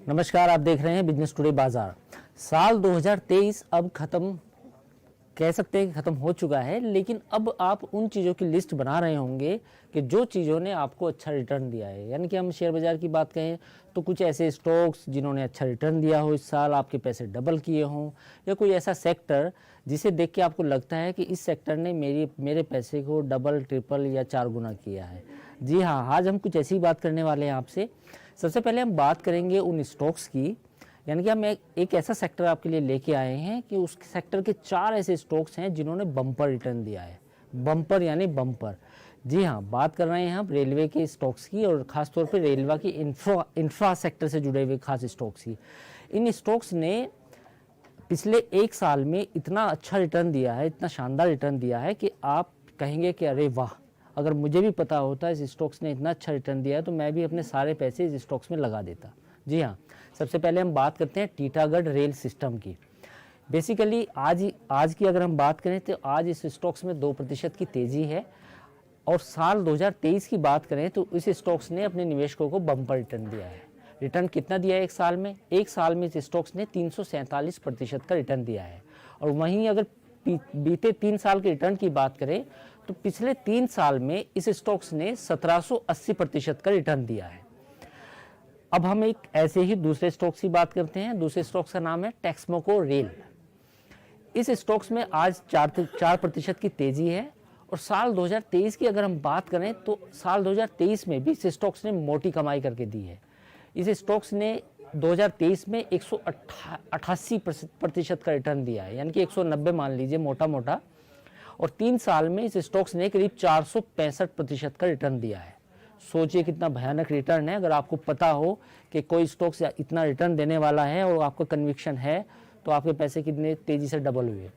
नमस्कार, आप देख रहे हैं बिजनेस टुडे बाजार। साल 2023 अब खत्म कह सकते हैं कि ख़त्म हो चुका है, लेकिन अब आप उन चीज़ों की लिस्ट बना रहे होंगे कि जो चीज़ों ने आपको अच्छा रिटर्न दिया है। यानी कि हम शेयर बाज़ार की बात कहें तो कुछ ऐसे स्टॉक्स जिन्होंने अच्छा रिटर्न दिया हो, इस साल आपके पैसे डबल किए हों, या कोई ऐसा सेक्टर जिसे देख के आपको लगता है कि इस सेक्टर ने मेरे पैसे को डबल, ट्रिपल या 4 गुना किया है। जी हाँ, आज हम कुछ ऐसी बात करने वाले हैं आपसे। सबसे पहले हम बात करेंगे उन स्टॉक्स की, यानी कि हम एक ऐसा सेक्टर आपके लिए लेके आए हैं कि उस सेक्टर के 4 ऐसे स्टॉक्स हैं जिन्होंने बम्पर रिटर्न दिया है। बम्पर यानी बम्पर। जी हाँ, बात कर रहे हैं हम रेलवे के स्टॉक्स की, और ख़ास तौर पे रेलवे की इंफ्रा सेक्टर से जुड़े हुए खास स्टॉक्स की। इन स्टॉक्स ने पिछले 1 साल में इतना अच्छा रिटर्न दिया है, इतना शानदार रिटर्न दिया है कि आप कहेंगे कि अरे वाह, अगर मुझे भी पता होता इस स्टॉक्स ने इतना अच्छा रिटर्न दिया है तो मैं भी अपने सारे पैसे इस स्टॉक्स में लगा देता। जी हाँ, सबसे पहले हम बात करते हैं टीटागढ़ रेल सिस्टम की। बेसिकली आज की अगर हम बात करें तो आज इस स्टॉक्स में 2% की तेज़ी है, और साल 2023 की बात करें तो इस स्टॉक्स ने अपने निवेशकों को बम्पर रिटर्न दिया है। रिटर्न कितना दिया है 1 साल में? 1 साल में इस स्टॉक्स ने 347% का रिटर्न दिया है। और वहीं अगर बीते 3 साल के रिटर्न की बात करें तो पिछले 3 साल में इस स्टॉक्स ने 1780% का रिटर्न दिया है। अब हम एक ऐसे ही दूसरे स्टॉक्स की बात करते हैं। दूसरे स्टॉक्स का नाम है टेक्समोको रेल। इस स्टॉक्स में आज 4% की तेजी है, और साल 2023 की अगर हम बात करें तो साल 2023 में भी इस स्टॉक्स ने मोटी कमाई करके दी है। इस स्टॉक्स ने 2023 में 188% का रिटर्न दिया है, यानी कि 190 मान लीजिए मोटा मोटा, और 3 साल में इस स्टॉक्स ने करीब 465% का रिटर्न दिया है। सोचिए कितना भयानक रिटर्न है। अगर आपको पता हो कि कोई स्टॉक्स इतना रिटर्न देने वाला है और आपका कन्विक्शन है, तो आपके पैसे कितने तेज़ी से डबल हुए।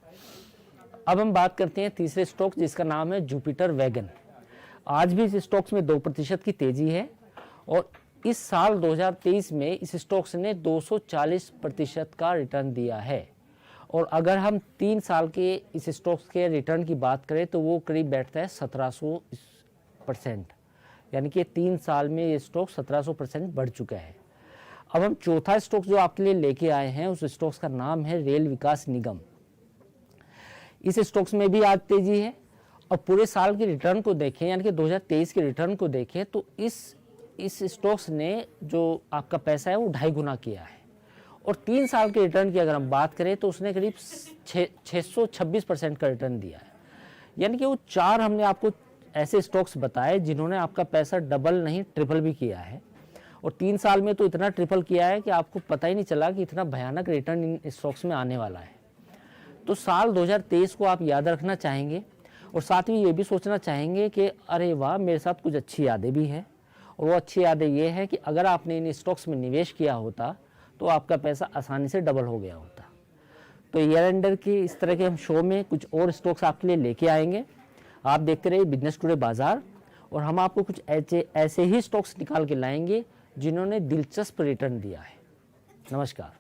अब हम बात करते हैं तीसरे स्टॉक जिसका नाम है जुपिटर वैगन। आज भी इस स्टॉक्स में 2% की तेज़ी है, और इस साल 2023 में इस स्टॉक्स ने 240% का रिटर्न दिया है। और अगर हम 3 साल के इस स्टॉक्स के रिटर्न की बात करें तो वो करीब बैठता है 1700%, यानी कि 3 साल में ये स्टॉक 1700% बढ़ चुका है। अब हम चौथा स्टॉक जो आपके लिए लेके आए हैं उस स्टॉक्स का नाम है रेल विकास निगम। इस स्टॉक्स में भी आज तेजी है, और पूरे साल के रिटर्न को देखें, यानी कि 2023 के रिटर्न को देखें तो इस स्टॉक्स ने जो आपका पैसा है वो 2.5 गुना किया है। और 3 साल के रिटर्न की अगर हम बात करें तो उसने करीब 626% का रिटर्न दिया है। यानी कि वो 4 हमने आपको ऐसे स्टॉक्स बताए जिन्होंने आपका पैसा डबल नहीं ट्रिपल भी किया है, और 3 साल में तो इतना ट्रिपल किया है कि आपको पता ही नहीं चला कि इतना भयानक रिटर्न इन स्टॉक्स में आने वाला है। तो साल 2023 को आप याद रखना चाहेंगे, और साथ में ये भी सोचना चाहेंगे कि अरे वाह, मेरे साथ कुछ अच्छी यादें भी हैं। और वो अच्छी यादें ये है कि अगर आपने इन स्टॉक्स में निवेश किया होता तो आपका पैसा आसानी से डबल हो गया होता। तो ईयर एंडर के इस तरह के हम शो में कुछ और स्टॉक्स आपके लिए लेके आएंगे। आप देखते रहिए बिजनेस टुडे बाजार, और हम आपको कुछ ऐसे ही स्टॉक्स निकाल के लाएंगे जिन्होंने दिलचस्प रिटर्न दिया है। नमस्कार।